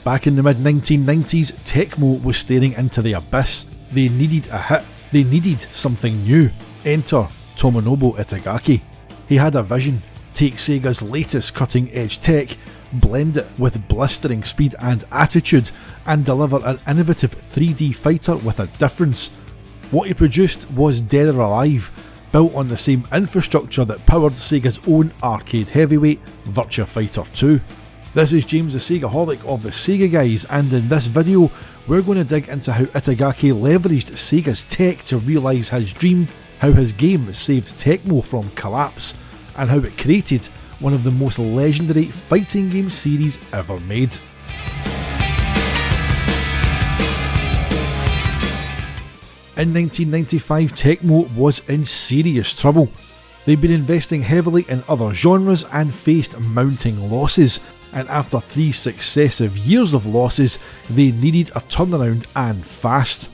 Back in the mid 1990s, Tecmo was staring into the abyss. They needed a hit, they needed something new. Enter Tomonobu Itagaki. He had a vision: take Sega's latest cutting edge tech, blend it with blistering speed and attitude, and deliver an innovative 3D fighter with a difference. What he produced was Dead or Alive, built on the same infrastructure that powered Sega's own arcade heavyweight, Virtua Fighter 2. This is James the Segaholic of the Sega Guys, and in this video we're going to dig into how Itagaki leveraged Sega's tech to realise his dream, how his game saved Tecmo from collapse, and how it created one of the most legendary fighting game series ever made. In 1995, Tecmo was in serious trouble. They'd been investing heavily in other genres and faced mounting losses, and after 3 successive years of losses, they needed a turnaround, and fast.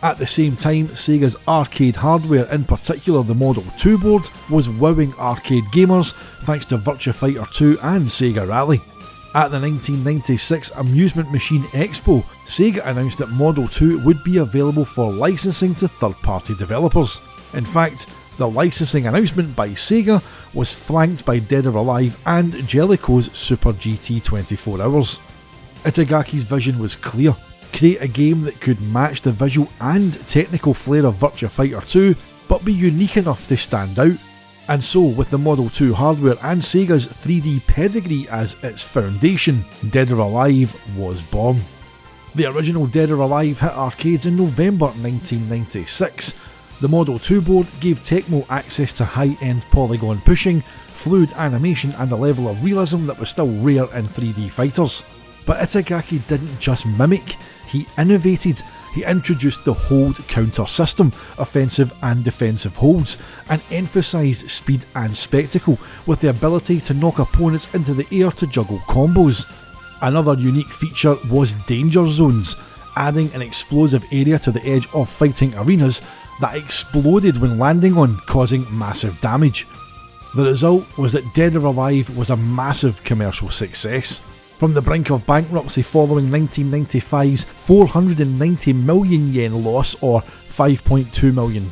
At the same time, Sega's arcade hardware, in particular the Model 2 board, was wowing arcade gamers thanks to Virtua Fighter 2 and Sega Rally. At the 1996 Amusement Machine Expo, Sega announced that Model 2 would be available for licensing to third-party developers. In fact, the licensing announcement by Sega was flanked by Dead or Alive and Jellicoe's Super GT 24 Hours. Itagaki's vision was clear: create a game that could match the visual and technical flair of Virtua Fighter 2, but be unique enough to stand out. And so, with the Model 2 hardware and Sega's 3D pedigree as its foundation, Dead or Alive was born. The original Dead or Alive hit arcades in November 1996. The Model 2 board gave Tecmo access to high-end polygon pushing, fluid animation and a level of realism that was still rare in 3D fighters. But Itagaki didn't just mimic, he innovated. He introduced the hold counter system, offensive and defensive holds, and emphasised speed and spectacle with the ability to knock opponents into the air to juggle combos. Another unique feature was danger zones, adding an explosive area to the edge of fighting arenas that exploded when landing on, causing massive damage. The result was that Dead or Alive was a massive commercial success. From the brink of bankruptcy following 1995's 490 million yen loss, or $5.2 million,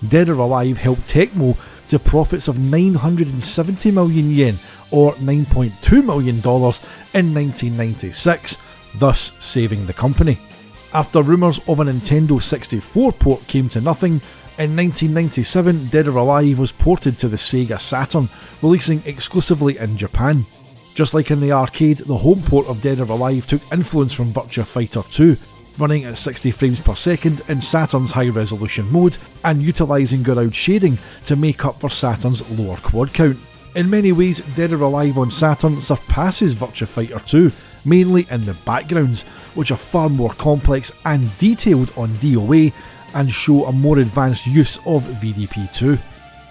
Dead or Alive helped Tecmo to profits of 970 million yen, or $9.2 million in 1996, thus saving the company. After rumours of a Nintendo 64 port came to nothing, in 1997 Dead or Alive was ported to the Sega Saturn, releasing exclusively in Japan. Just like in the arcade, the home port of Dead or Alive took influence from Virtua Fighter 2, running at 60 frames per second in Saturn's high resolution mode and utilising ground shading to make up for Saturn's lower quad count. In many ways, Dead or Alive on Saturn surpasses Virtua Fighter 2, mainly in the backgrounds, which are far more complex and detailed on DOA and show a more advanced use of VDP2.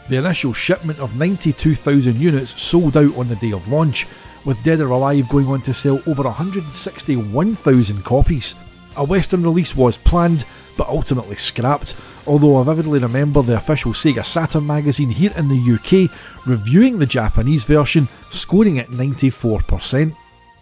The initial shipment of 92,000 units sold out on the day of launch, with Dead or Alive going on to sell over 161,000 copies. A Western release was planned, but ultimately scrapped, although I vividly remember the official Sega Saturn magazine here in the UK reviewing the Japanese version, scoring it 94%.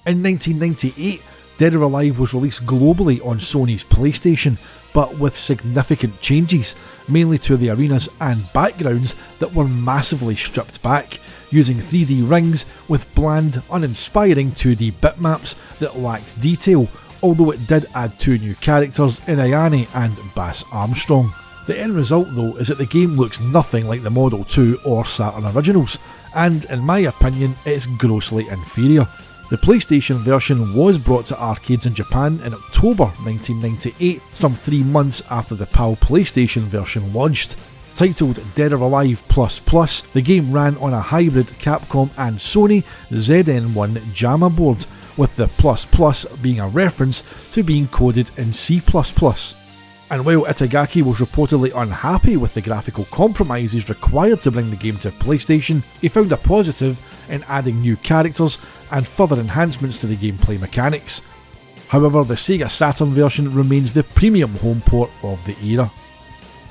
In 1998, Dead or Alive was released globally on Sony's PlayStation, but with significant changes, mainly to the arenas and backgrounds that were massively stripped back, using 3D rings with bland, uninspiring 2D bitmaps that lacked detail, although it did add 2 new characters in Ayane and Bass Armstrong. The end result though is that the game looks nothing like the Model 2 or Saturn originals, and in my opinion it's grossly inferior. The PlayStation version was brought to arcades in Japan in October 1998, some 3 months after the PAL PlayStation version launched. Titled Dead or Alive++, the game ran on a hybrid Capcom and Sony ZN1 JAMA board, with the ++ being a reference to being coded in C++. And while Itagaki was reportedly unhappy with the graphical compromises required to bring the game to PlayStation, he found a positive in adding new characters and further enhancements to the gameplay mechanics. However, the Sega Saturn version remains the premium home port of the era.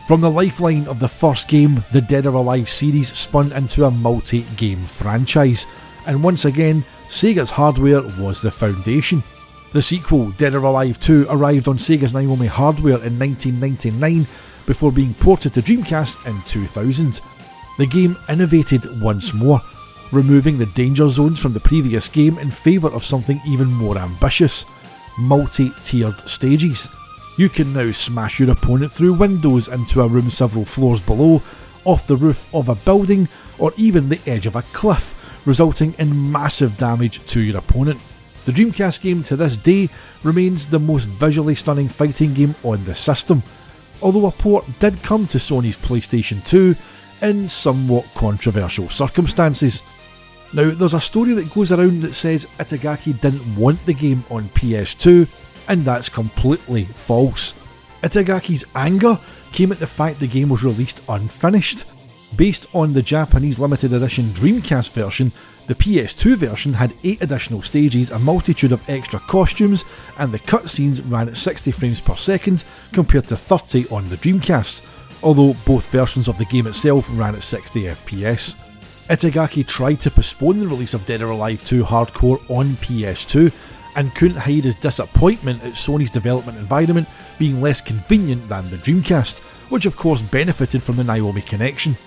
From the lifeline of the first game, the Dead or Alive series spun into a multi-game franchise, and once again, Sega's hardware was the foundation. The sequel, Dead or Alive 2, arrived on Sega's Naomi hardware in 1999 before being ported to Dreamcast in 2000. The game innovated once more, removing the danger zones from the previous game in favour of something even more ambitious: multi-tiered stages. You can now smash your opponent through windows into a room several floors below, off the roof of a building, or even the edge of a cliff, resulting in massive damage to your opponent. The Dreamcast game to this day remains the most visually stunning fighting game on the system, although a port did come to Sony's PlayStation 2 in somewhat controversial circumstances. Now, there's a story that goes around that says Itagaki didn't want the game on PS2, and that's completely false. Itagaki's anger came at the fact the game was released unfinished. Based on the Japanese limited edition Dreamcast version, the PS2 version had 8 additional stages, a multitude of extra costumes, and the cutscenes ran at 60 frames per second compared to 30 on the Dreamcast, although both versions of the game itself ran at 60 FPS. Itagaki tried to postpone the release of Dead or Alive 2 Hardcore on PS2, and couldn't hide his disappointment at Sony's development environment being less convenient than the Dreamcast, which of course benefited from the Naomi connection.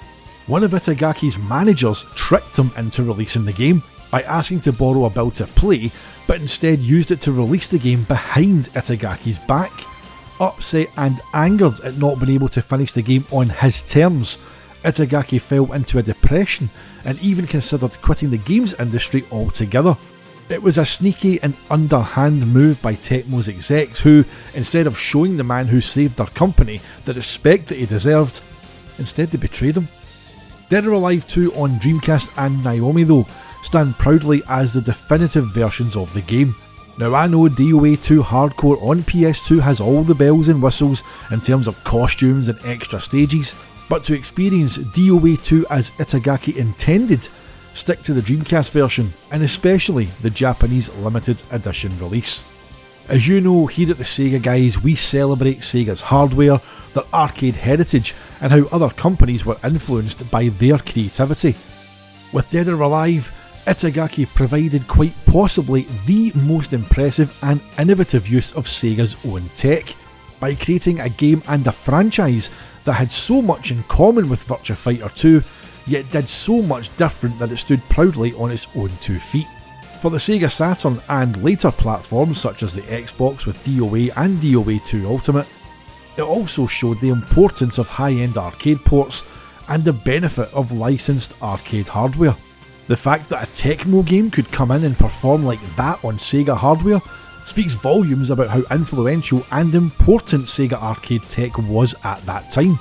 One of Itagaki's managers tricked him into releasing the game by asking to borrow a build to play, but instead used it to release the game behind Itagaki's back. Upset and angered at not being able to finish the game on his terms, Itagaki fell into a depression and even considered quitting the games industry altogether. It was a sneaky and underhand move by Tecmo's execs who, instead of showing the man who saved their company the respect that he deserved, instead they betrayed him. Dead or Alive 2 on Dreamcast and Naomi though stand proudly as the definitive versions of the game. Now I know DOA 2 Hardcore on PS2 has all the bells and whistles in terms of costumes and extra stages, but to experience DOA 2 as Itagaki intended, stick to the Dreamcast version, and especially the Japanese limited edition release. As you know, here at the Sega Guys we celebrate Sega's hardware, their arcade heritage, and how other companies were influenced by their creativity. With Dead or Alive, Itagaki provided quite possibly the most impressive and innovative use of Sega's own tech, by creating a game and a franchise that had so much in common with Virtua Fighter 2, yet did so much different that it stood proudly on its own 2 feet. For the Sega Saturn and later platforms such as the Xbox with DOA and DOA 2 Ultimate, it also showed the importance of high-end arcade ports and the benefit of licensed arcade hardware. The fact that a Tecmo game could come in and perform like that on Sega hardware speaks volumes about how influential and important Sega arcade tech was at that time.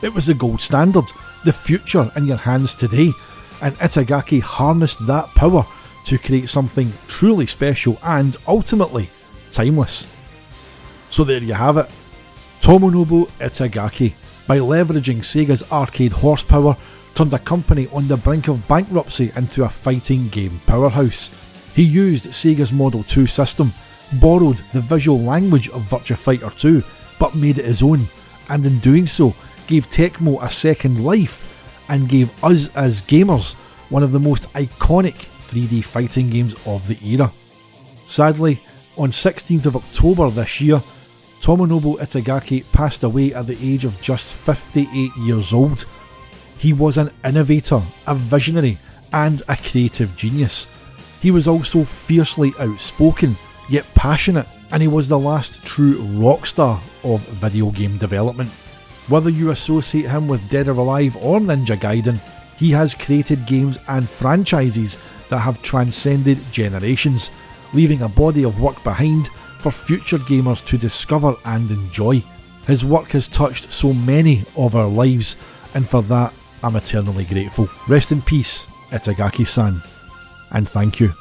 It was the gold standard, the future in your hands today, and Itagaki harnessed that power to create something truly special and, ultimately, timeless. So there you have it. Tomonobu Itagaki, by leveraging Sega's arcade horsepower, turned a company on the brink of bankruptcy into a fighting game powerhouse. He used Sega's Model 2 system, borrowed the visual language of Virtua Fighter 2, but made it his own, and in doing so, gave Tecmo a second life, and gave us as gamers one of the most iconic 3D fighting games of the era. Sadly, on 16th of October this year, Tomonobu Itagaki passed away at the age of just 58 years old. He was an innovator, a visionary, and a creative genius. He was also fiercely outspoken, yet passionate, and he was the last true rock star of video game development. Whether you associate him with Dead or Alive or Ninja Gaiden, he has created games and franchises that have transcended generations, leaving a body of work behind for future gamers to discover and enjoy. His work has touched so many of our lives, and for that I'm eternally grateful. Rest in peace, Itagaki-san, and thank you.